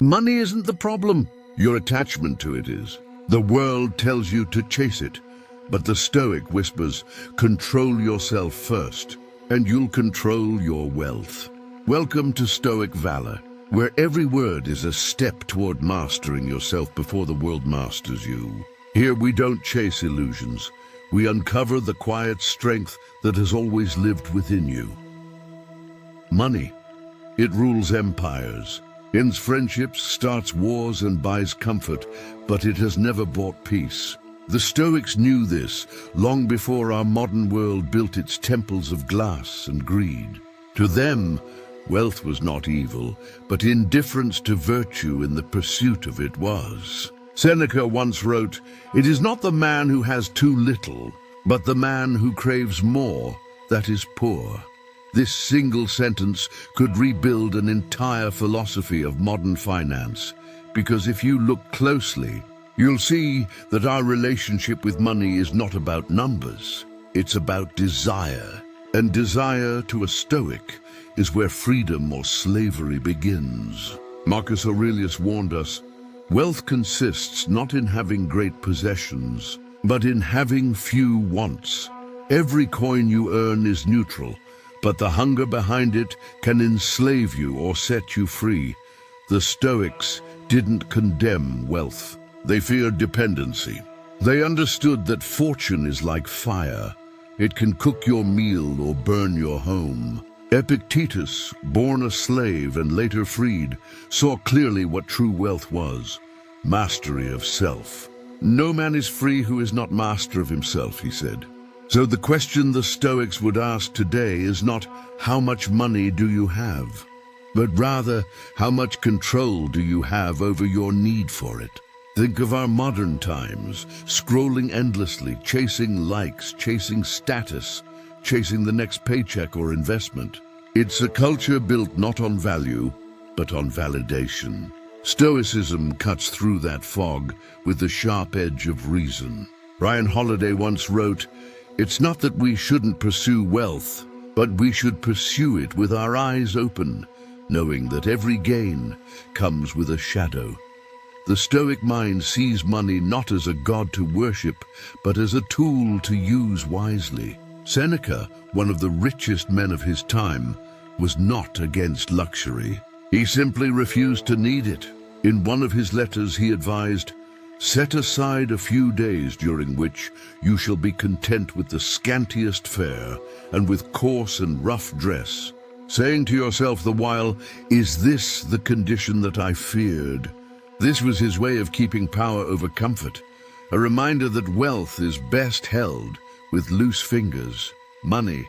Money isn't the problem. Your attachment to it is. The world tells you to chase it, but the Stoic whispers, control yourself first, and you'll control your wealth. Welcome to Stoic Valor, where every word is a step toward mastering yourself before the world masters you. Here we don't chase illusions. We uncover the quiet strength that has always lived within you. Money. It rules empires, ends friendships, starts wars, and buys comfort, but it has never bought peace. The Stoics knew this long before our modern world built its temples of glass and greed. To them, wealth was not evil, but indifference to virtue in the pursuit of it was. Seneca once wrote, "It is not the man who has too little, but the man who craves more that is poor." This single sentence could rebuild an entire philosophy of modern finance, because if you look closely, you'll see that our relationship with money is not about numbers. It's about desire. And desire to a Stoic is where freedom or slavery begins. Marcus Aurelius warned us, wealth consists not in having great possessions, but in having few wants. Every coin you earn is neutral, but the hunger behind it can enslave you or set you free. The Stoics didn't condemn wealth. They feared dependency. They understood that fortune is like fire. It can cook your meal or burn your home. Epictetus, born a slave and later freed, saw clearly what true wealth was: mastery of self. No man is free who is not master of himself, he said. So the question the Stoics would ask today is not, how much money do you have? But rather, how much control do you have over your need for it? Think of our modern times, scrolling endlessly, chasing likes, chasing status, chasing the next paycheck or investment. It's a culture built not on value, but on validation. Stoicism cuts through that fog with the sharp edge of reason. Ryan Holiday once wrote, "It's not that we shouldn't pursue wealth, but we should pursue it with our eyes open, knowing that every gain comes with a shadow." The Stoic mind sees money not as a god to worship, but as a tool to use wisely. Seneca, one of the richest men of his time, was not against luxury. He simply refused to need it. In one of his letters he advised, "Set aside a few days during which you shall be content with the scantiest fare and with coarse and rough dress, saying to yourself the while, 'Is this the condition that I feared?'" This was his way of keeping power over comfort, a reminder that wealth is best held with loose fingers. Money,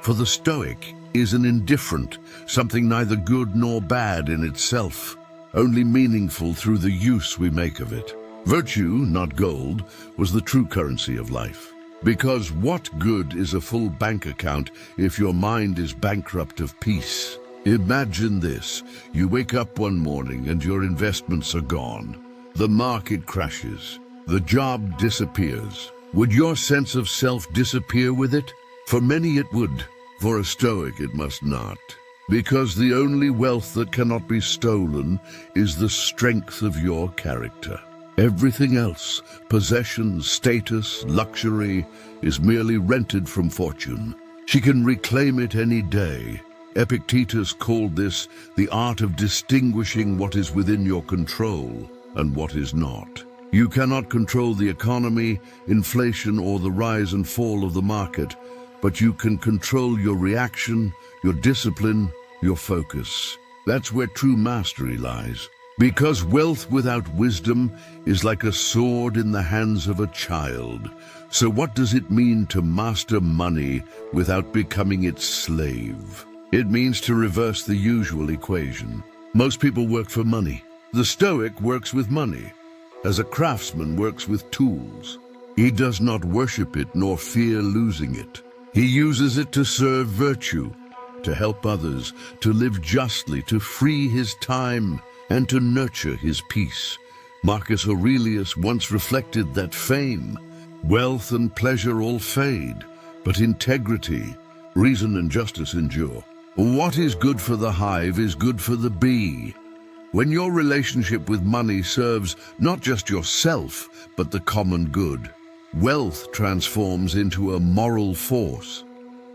for the Stoic, is an indifferent, something neither good nor bad in itself, only meaningful through the use we make of it. Virtue, not gold, was the true currency of life. Because what good is a full bank account if your mind is bankrupt of peace? Imagine this. You wake up one morning and your investments are gone. The market crashes. The job disappears. Would your sense of self disappear with it? For many it would. For a Stoic it must not. Because the only wealth that cannot be stolen is the strength of your character. Everything else, possessions, status, luxury, is merely rented from fortune. She can reclaim it any day. Epictetus called this the art of distinguishing what is within your control and what is not. You cannot control the economy, inflation, or the rise and fall of the market, but you can control your reaction, your discipline, your focus. That's where true mastery lies. Because wealth without wisdom is like a sword in the hands of a child. So what does it mean to master money without becoming its slave? It means to reverse the usual equation. Most people work for money. The Stoic works with money, as a craftsman works with tools. He does not worship it nor fear losing it. He uses it to serve virtue, to help others, to live justly, to free his time, and to nurture his peace. Marcus Aurelius once reflected that fame, wealth and pleasure all fade, but integrity, reason and justice endure. What is good for the hive is good for the bee. When your relationship with money serves not just yourself, but the common good, wealth transforms into a moral force.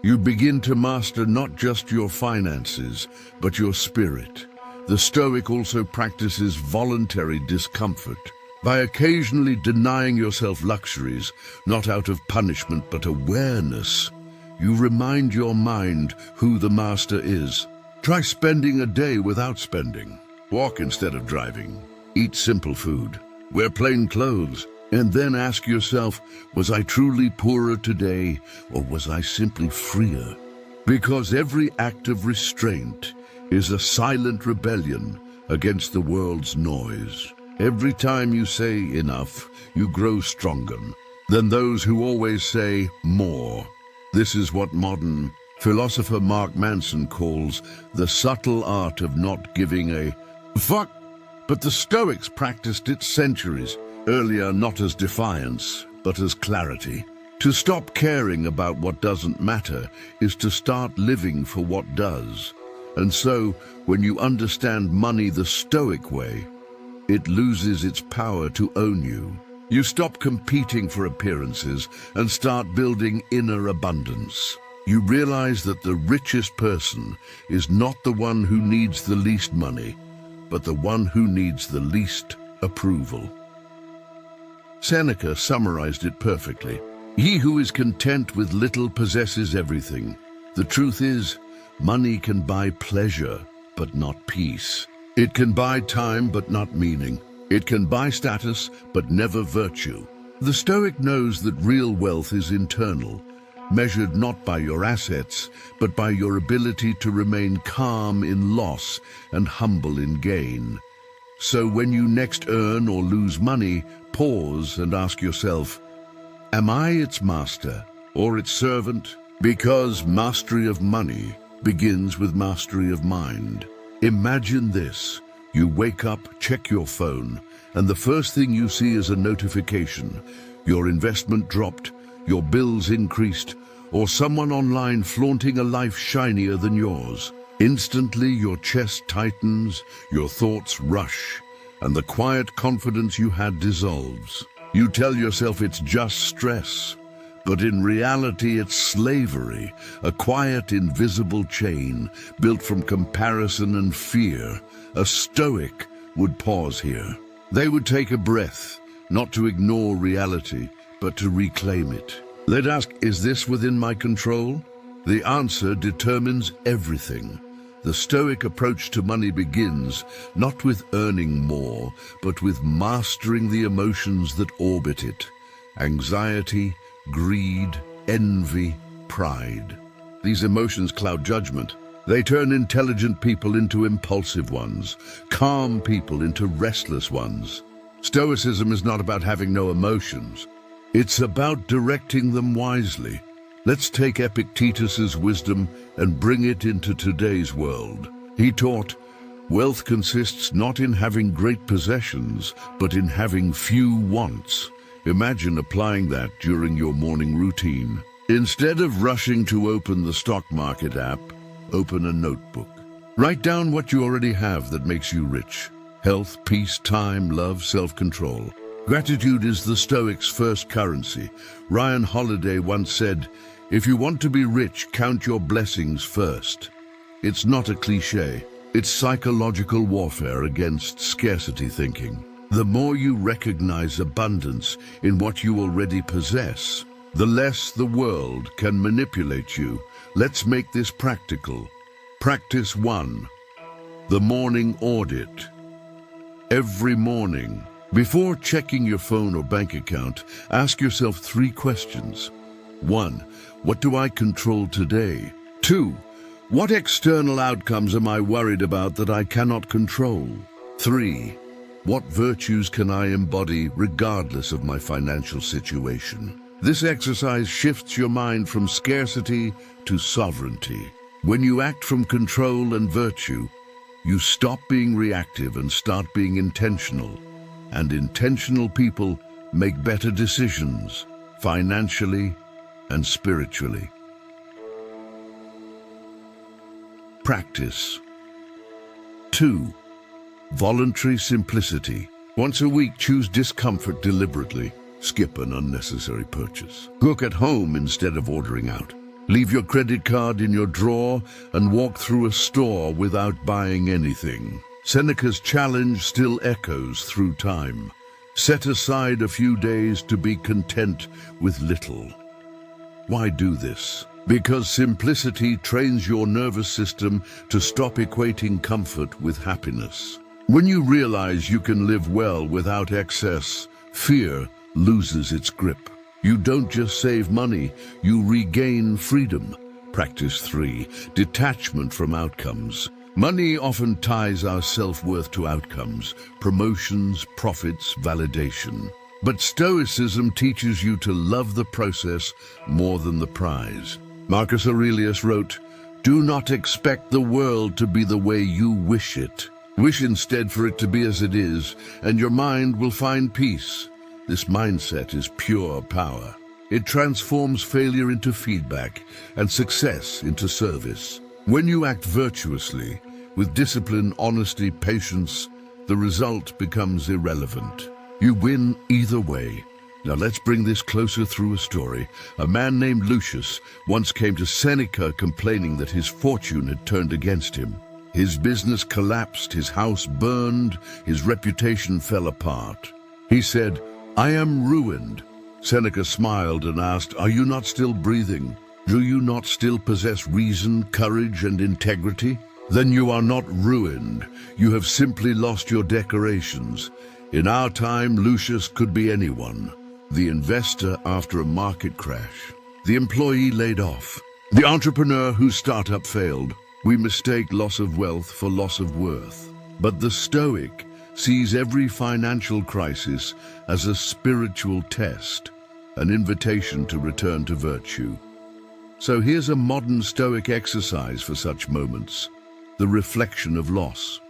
You begin to master not just your finances, but your spirit. The Stoic also practices voluntary discomfort. By occasionally denying yourself luxuries, not out of punishment but awareness, you remind your mind who the master is. Try spending a day without spending. Walk instead of driving. Eat simple food. Wear plain clothes. And then ask yourself, was I truly poorer today, or was I simply freer? Because every act of restraint is a silent rebellion against the world's noise. Every time you say enough, you grow stronger than those who always say more. This is what modern philosopher Mark Manson calls the subtle art of not giving a fuck. But the Stoics practiced it centuries earlier, not as defiance, but as clarity. To stop caring about what doesn't matter is to start living for what does. And so, when you understand money the Stoic way, it loses its power to own you. You stop competing for appearances and start building inner abundance. You realize that the richest person is not the one who needs the least money, but the one who needs the least approval. Seneca summarized it perfectly. He who is content with little possesses everything. The truth is, money can buy pleasure, but not peace. It can buy time, but not meaning. It can buy status, but never virtue. The Stoic knows that real wealth is internal, measured not by your assets, but by your ability to remain calm in loss and humble in gain. So when you next earn or lose money, pause and ask yourself, am I its master or its servant? Because mastery of money begins with mastery of mind. Imagine this. You wake up, check your phone, and the first thing you see is a notification. Your investment dropped, your bills increased, or someone online flaunting a life shinier than yours. Instantly your chest tightens, your thoughts rush, and the quiet confidence you had dissolves. You tell yourself it's just stress, but in reality it's slavery, a quiet, invisible chain built from comparison and fear. A Stoic would pause here. They would take a breath, not to ignore reality, but to reclaim it. They'd ask, is this within my control? The answer determines everything. The Stoic approach to money begins not with earning more, but with mastering the emotions that orbit it. Anxiety, greed, envy, pride. These emotions cloud judgment. They turn intelligent people into impulsive ones, calm people into restless ones. Stoicism is not about having no emotions. It's about directing them wisely. Let's take Epictetus's wisdom and bring it into today's world. He taught, wealth consists not in having great possessions, but in having few wants. Imagine applying that during your morning routine. Instead of rushing to open the stock market app, open a notebook. Write down what you already have that makes you rich. Health, peace, time, love, self-control. Gratitude is the Stoics' first currency. Ryan Holiday once said, if you want to be rich, count your blessings first. It's not a cliché. It's psychological warfare against scarcity thinking. The more you recognize abundance in what you already possess, the less the world can manipulate you. Let's make this practical. Practice 1. The morning audit. Every morning, before checking your phone or bank account, ask yourself 3 questions. 1. What do I control today? 2. What external outcomes am I worried about that I cannot control? 3. What virtues can I embody regardless of my financial situation? This exercise shifts your mind from scarcity to sovereignty. When you act from control and virtue, you stop being reactive and start being intentional. And intentional people make better decisions, financially and spiritually. Practice. 2. Voluntary simplicity. Once a week, choose discomfort deliberately. Skip an unnecessary purchase. Cook at home instead of ordering out. Leave your credit card in your drawer and walk through a store without buying anything. Seneca's challenge still echoes through time. Set aside a few days to be content with little. Why do this? Because simplicity trains your nervous system to stop equating comfort with happiness. When you realize you can live well without excess, fear loses its grip. You don't just save money, you regain freedom. Practice 3. Detachment from outcomes. Money often ties our self-worth to outcomes, promotions, profits, validation. But Stoicism teaches you to love the process more than the prize. Marcus Aurelius wrote, "Do not expect the world to be the way you wish it. Wish instead for it to be as it is, and your mind will find peace." This mindset is pure power. It transforms failure into feedback and success into service. When you act virtuously, with discipline, honesty, patience, the result becomes irrelevant. You win either way. Now let's bring this closer through a story. A man named Lucius once came to Seneca complaining that his fortune had turned against him. His business collapsed, his house burned, his reputation fell apart. He said, "I am ruined." Seneca smiled and asked, "Are you not still breathing? Do you not still possess reason, courage, and integrity? Then you are not ruined. You have simply lost your decorations." In our time, Lucius could be anyone. The investor after a market crash. The employee laid off. The entrepreneur whose startup failed. We mistake loss of wealth for loss of worth. But the Stoic sees every financial crisis as a spiritual test, an invitation to return to virtue. So here's a modern Stoic exercise for such moments, the reflection of loss.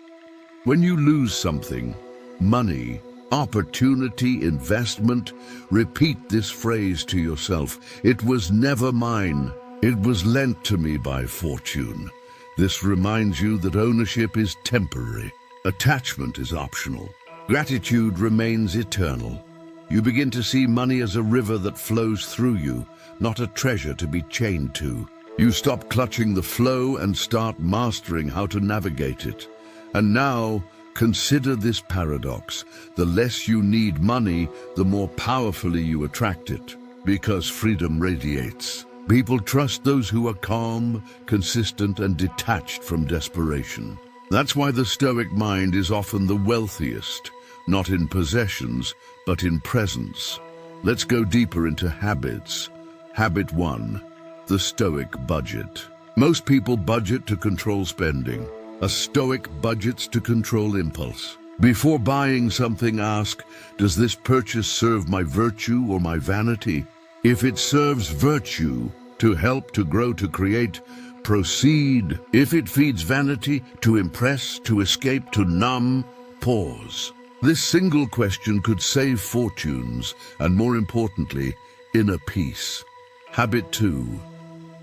When you lose something, money, opportunity, investment, repeat this phrase to yourself: "It was never mine. It was lent to me by fortune." This reminds you that ownership is temporary. Attachment is optional. Gratitude remains eternal. You begin to see money as a river that flows through you, not a treasure to be chained to. You stop clutching the flow and start mastering how to navigate it. And now, consider this paradox. The less you need money, the more powerfully you attract it, because freedom radiates. People trust those who are calm, consistent, and detached from desperation. That's why the Stoic mind is often the wealthiest, not in possessions, but in presence. Let's go deeper into habits. Habit 1, the Stoic budget. Most people budget to control spending. A Stoic budgets to control impulse. Before buying something, ask, does this purchase serve my virtue or my vanity? If it serves virtue, to help, to grow, to create, proceed. If it feeds vanity, to impress, to escape, to numb, pause. This single question could save fortunes and, more importantly, inner peace. Habit 2,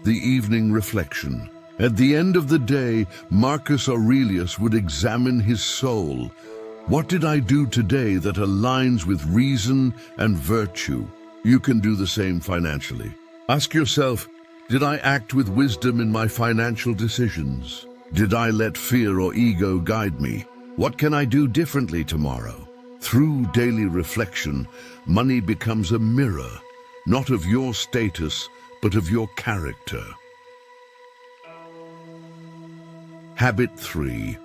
the evening reflection. At the end of the day, Marcus Aurelius would examine his soul. What did I do today that aligns with reason and virtue? You can do the same financially. Ask yourself, did I act with wisdom in my financial decisions? Did I let fear or ego guide me? What can I do differently tomorrow? Through daily reflection, money becomes a mirror, not of your status, but of your character. Habit 3,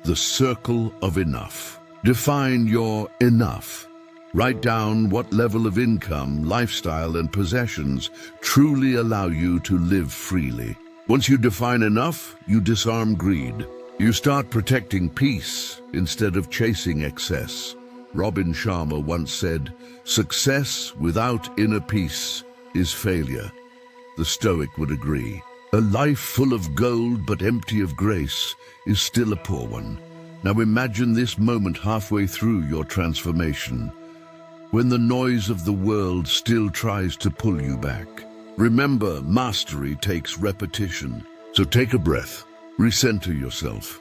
the circle of enough. Define your enough. Write down what level of income, lifestyle, and possessions truly allow you to live freely. Once you define enough, you disarm greed. You start protecting peace instead of chasing excess. Robin Sharma once said, "Success without inner peace is failure." The Stoic would agree. A life full of gold but empty of grace is still a poor one. Now imagine this moment halfway through your transformation, when the noise of the world still tries to pull you back. Remember, mastery takes repetition. So take a breath, recenter yourself,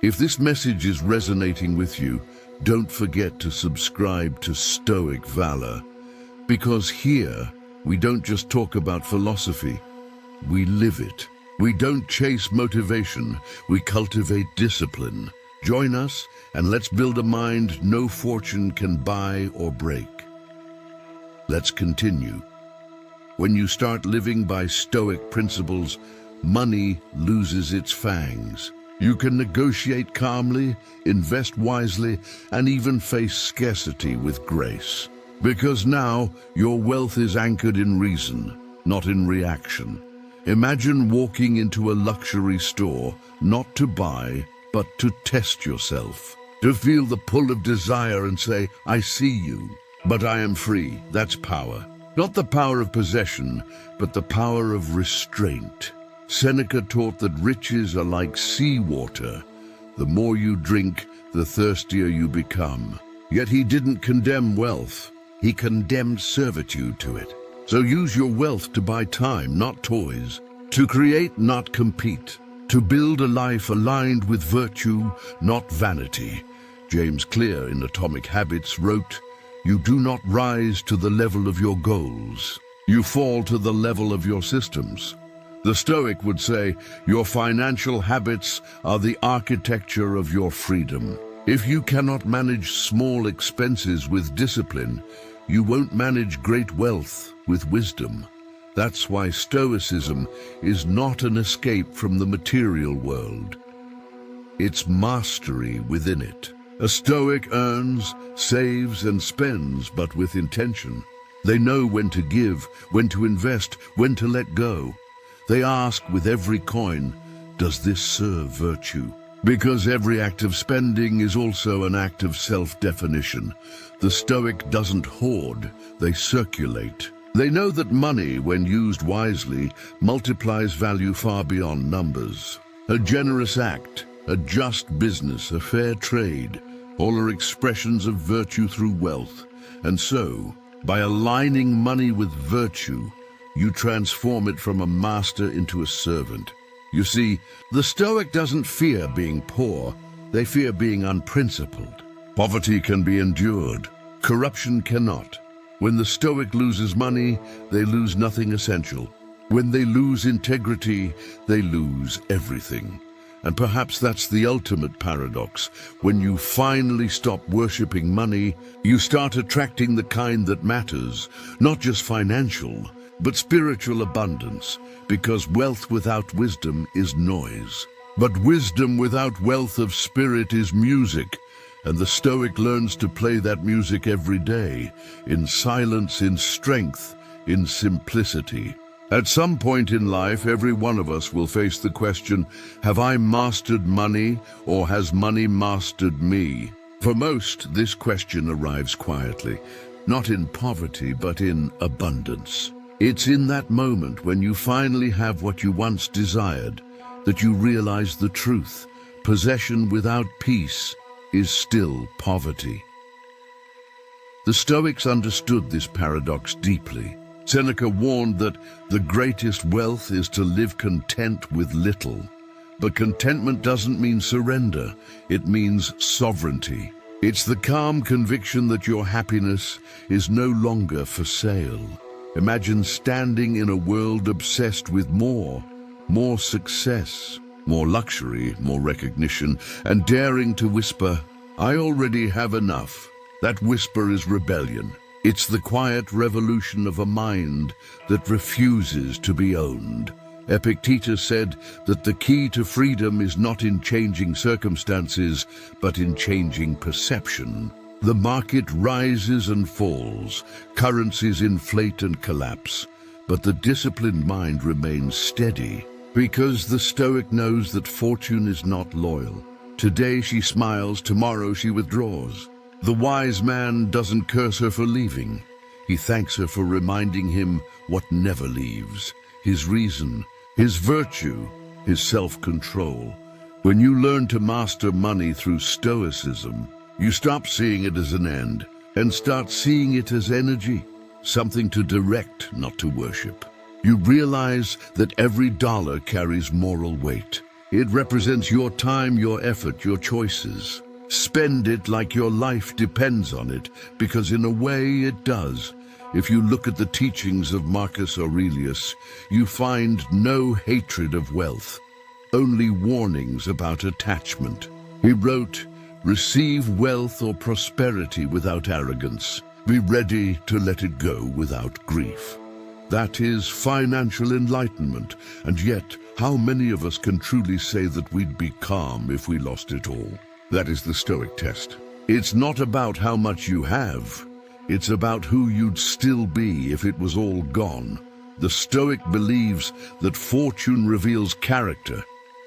If this message is resonating with you, don't forget to subscribe to Stoic Valor, because here we don't just talk about philosophy, we live it. We don't chase motivation, we cultivate discipline. Join us and let's build a mind no fortune can buy or break. Let's continue. When you start living by Stoic principles, money loses its fangs. You can negotiate calmly, invest wisely, and even face scarcity with grace. Because now your wealth is anchored in reason, not in reaction. Imagine walking into a luxury store, not to buy, but to test yourself. To feel the pull of desire and say, I see you, but I am free. That's power. Not the power of possession, but the power of restraint. Seneca taught that riches are like seawater. The more you drink, the thirstier you become. Yet he didn't condemn wealth. He condemned servitude to it. So use your wealth to buy time, not toys. To create, not compete. To build a life aligned with virtue, not vanity. James Clear in Atomic Habits wrote, "You do not rise to the level of your goals. You fall to the level of your systems." The Stoic would say, your financial habits are the architecture of your freedom. If you cannot manage small expenses with discipline, you won't manage great wealth with wisdom. That's why Stoicism is not an escape from the material world. It's mastery within it. A Stoic earns, saves, and spends, but with intention. They know when to give, when to invest, when to let go. They ask with every coin, does this serve virtue? Because every act of spending is also an act of self-definition. The Stoic doesn't hoard, they circulate. They know that money, when used wisely, multiplies value far beyond numbers. A generous act, a just business, a fair trade, all are expressions of virtue through wealth. And so, by aligning money with virtue, you transform it from a master into a servant. You see, the Stoic doesn't fear being poor, they fear being unprincipled. Poverty can be endured, corruption cannot. When the Stoic loses money, they lose nothing essential. When they lose integrity, they lose everything. And perhaps that's the ultimate paradox. When you finally stop worshipping money, you start attracting the kind that matters, not just financial, but spiritual abundance, because wealth without wisdom is noise. But wisdom without wealth of spirit is music, and the Stoic learns to play that music every day, in silence, in strength, in simplicity. At some point in life, every one of us will face the question, have I mastered money, or has money mastered me? For most, this question arrives quietly, not in poverty, but in abundance. It's in that moment when you finally have what you once desired that you realize the truth. Possession without peace is still poverty. The Stoics understood this paradox deeply. Seneca warned that the greatest wealth is to live content with little. But contentment doesn't mean surrender, it means sovereignty. It's the calm conviction that your happiness is no longer for sale. Imagine standing in a world obsessed with more success, more luxury, more recognition, and daring to whisper, I already have enough. That whisper is rebellion. It's the quiet revolution of a mind that refuses to be owned. Epictetus said that the key to freedom is not in changing circumstances, but in changing perception. The market rises and falls, currencies inflate and collapse, but the disciplined mind remains steady, because the Stoic knows that fortune is not loyal. Today she smiles, tomorrow she withdraws. The wise man doesn't curse her for leaving. He thanks her for reminding him what never leaves, his reason, his virtue, his self-control. When you learn to master money through Stoicism, you stop seeing it as an end and start seeing it as energy, something to direct, not to worship. You realize that every dollar carries moral weight. It represents your time, your effort, your choices. Spend it like your life depends on it, because in a way it does. If you look at the teachings of Marcus Aurelius, you find no hatred of wealth, only warnings about attachment. He wrote, "Receive wealth or prosperity without arrogance. Be ready to let it go without grief." That is financial enlightenment, and yet how many of us can truly say that we'd be calm if we lost it all? That is the Stoic test. It's not about how much you have, it's about who you'd still be if it was all gone. The Stoic believes that fortune reveals character,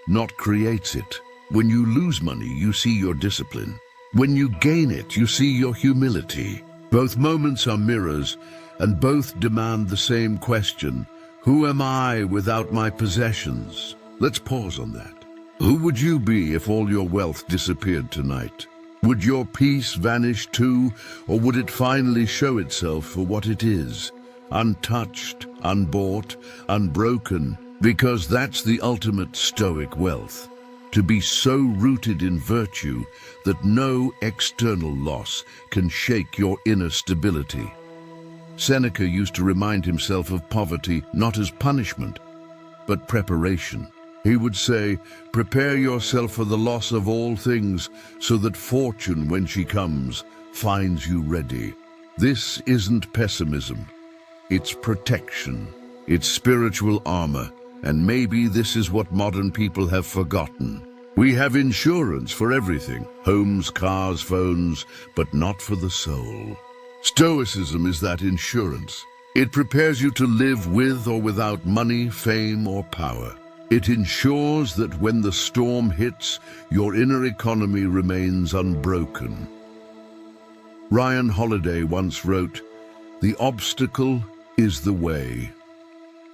not creates it. When you lose money, you see your discipline. When you gain it, you see your humility. Both moments are mirrors, and both demand the same question: who am I without my possessions? Let's pause on that. Who would you be if all your wealth disappeared tonight? Would your peace vanish too, or would it finally show itself for what it is? Untouched, unbought, unbroken, because that's the ultimate Stoic wealth. To be so rooted in virtue that no external loss can shake your inner stability. Seneca used to remind himself of poverty not as punishment, but preparation. He would say, "Prepare yourself for the loss of all things, so that fortune, when she comes, finds you ready." This isn't pessimism. It's protection. It's spiritual armor. And maybe this is what modern people have forgotten. We have insurance for everything, homes, cars, phones, but not for the soul. Stoicism is that insurance. It prepares you to live with or without money, fame, or power. It ensures that when the storm hits, your inner economy remains unbroken. Ryan Holiday once wrote, "The obstacle is the way."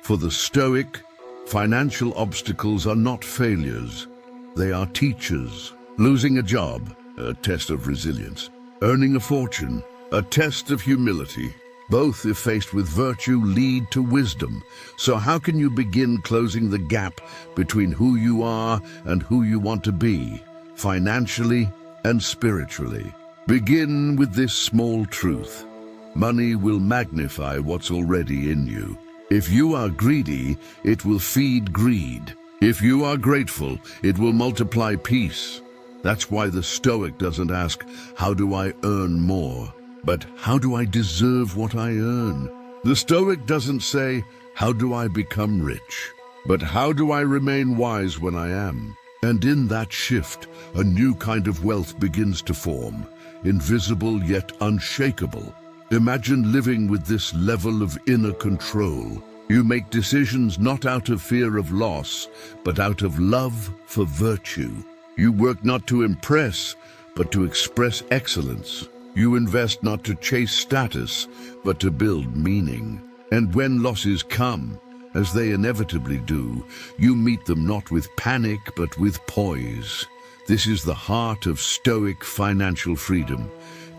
For the Stoic, financial obstacles are not failures, they are teachers. Losing a job, a test of resilience. Earning a fortune, a test of humility. Both, if faced with virtue, lead to wisdom. So how can you begin closing the gap between who you are and who you want to be, financially and spiritually? Begin with this small truth. Money will magnify what's already in you. If you are greedy, it will feed greed. If you are grateful, it will multiply peace. That's why the Stoic doesn't ask, "How do I earn more?" but "How do I deserve what I earn?" The Stoic doesn't say, "How do I become rich?" but "How do I remain wise when I am?" And in that shift, a new kind of wealth begins to form, invisible yet unshakable. Imagine living with this level of inner control. You make decisions not out of fear of loss, but out of love for virtue. You work not to impress, but to express excellence. You invest not to chase status, but to build meaning. And when losses come, as they inevitably do, you meet them not with panic, but with poise. This is the heart of Stoic financial freedom.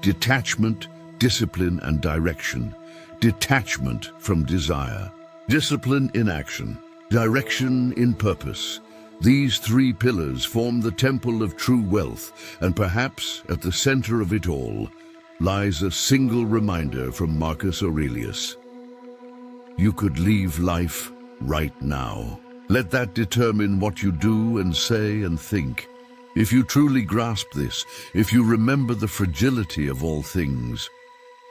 Detachment, discipline, and direction. Detachment from desire. Discipline in action. Direction in purpose. These three pillars form the temple of true wealth, and perhaps at the center of it all lies a single reminder from Marcus Aurelius. You could leave life right now. Let that determine what you do and say and think. If you truly grasp this, if you remember the fragility of all things,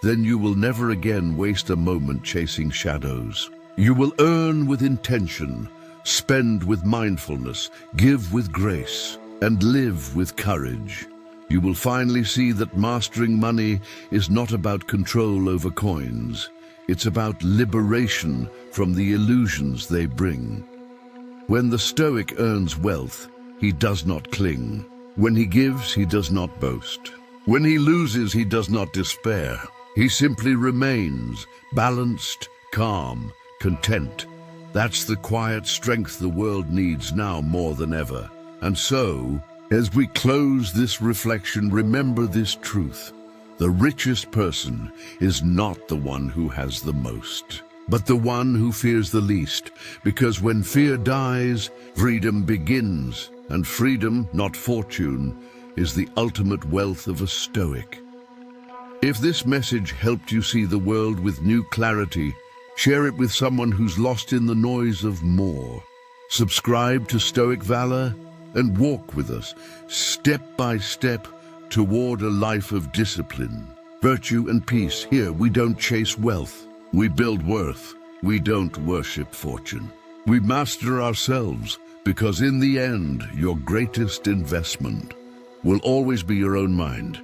then you will never again waste a moment chasing shadows. You will earn with intention, spend with mindfulness, give with grace, and live with courage. You will finally see that mastering money is not about control over coins. It's about liberation from the illusions they bring. When the Stoic earns wealth, he does not cling. When he gives, he does not boast. When he loses, he does not despair. He simply remains balanced, calm, content. That's the quiet strength the world needs now more than ever. And so, as we close this reflection, remember this truth. The richest person is not the one who has the most, but the one who fears the least, because when fear dies, freedom begins, and freedom, not fortune, is the ultimate wealth of a Stoic. If this message helped you see the world with new clarity, share it with someone who's lost in the noise of more. Subscribe to Stoic Valor and walk with us, step by step, toward a life of discipline, virtue, and peace. Here, we don't chase wealth. We build worth. We don't worship fortune. We master ourselves, because in the end, your greatest investment will always be your own mind.